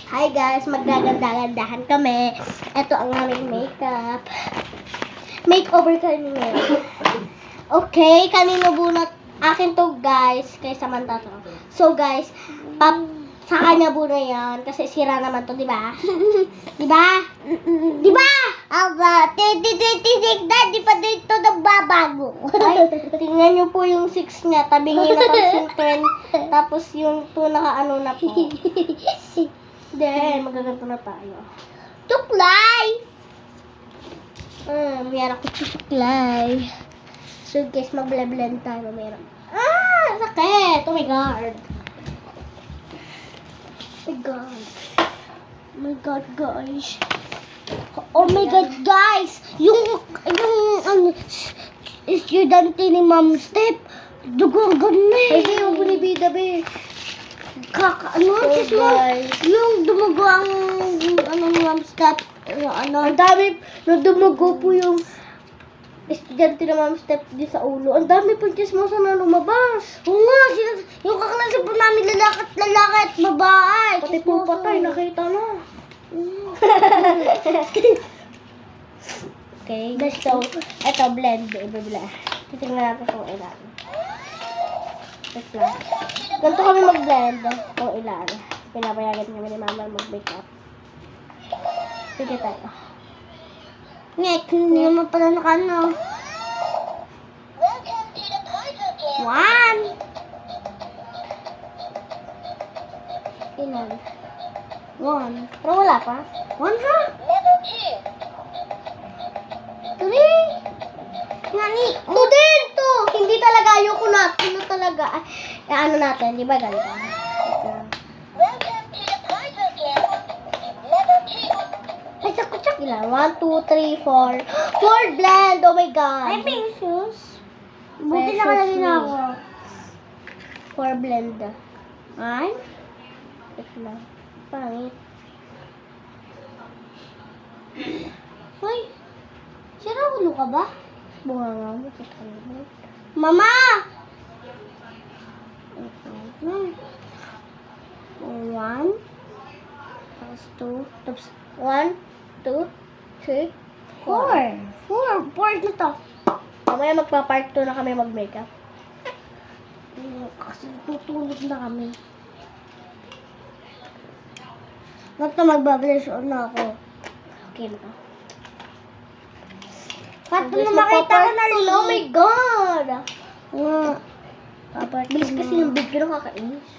Hi guys, magaganda-gandahan kami. Ito ang aming makeup. Makeover kami ngayon. Okay, kanino bunot? Akin to guys, kay Samantha to. So guys, sa kanya muna yan. Kasi sira naman to, di ba? Di ba? Di ba? Aba, titig-titig, di pa dito nagbabago. Ay, tingnan nyo po yung 6 niya. Tabingin na tapos yung 10. Tapos yung 2 naka-ano na po. Then, magaganto na tayo. Tuklay! Mayroon ako tuklay. So guys, mag-blend tayo. Mayroon. Sakit! Oh my God. Oh my God. Oh my God, guys. Oh my God, guys! Yung estudyante ni Ma'am Step, dugo ganun Ay, hindi mo binibida, be. Guys. Yung dumugo ang, ni Ma'am Step, Ang dami, dumugo po yung estudyante na Ma'am Step di sa ulo. Ang dami pang chismosa na lumabas. Oo nga, yung kaklase po namin lalaki at babae. Pati po patay, nakita na. Okay, so, eto, blend. Ibibla. Titingnan natin kung ilan. Wait lang. Ganito kami mag-blend kung ilan. Pinapayagan kami ni Mama mag-makeup. Sige tayo. Ngek, hindi naman pala nakano. 1. Ilan? 1. Pero wala pa. 1 ha? 3. Ngani. Ito din to! Hindi talaga, ayoko na. Ano talaga? Ay, ano natin, di ba ganito? Ay, sakot-sak ilan? 1, 2, 3, 4. 4 blend! Oh my God! Ay, pink shoes. Buti Precious na kalagay na me. ako. 4 blend. Ay? Wait lang. Pangit. Hoy, sira ulo ka ba? Bunga nga mo sa kanya. Mama! 1. Tapos 2. Tapos 1, 2, 3, 4. 4 na to. Mamaya magpa-part 2 na kami mag-makeup. Kasi tutulog na kami. Basta magbablush on na ako. Okay na ka. Kat na makita ko na Oh my God! Nga. Bilis kasi yung video nakakainis.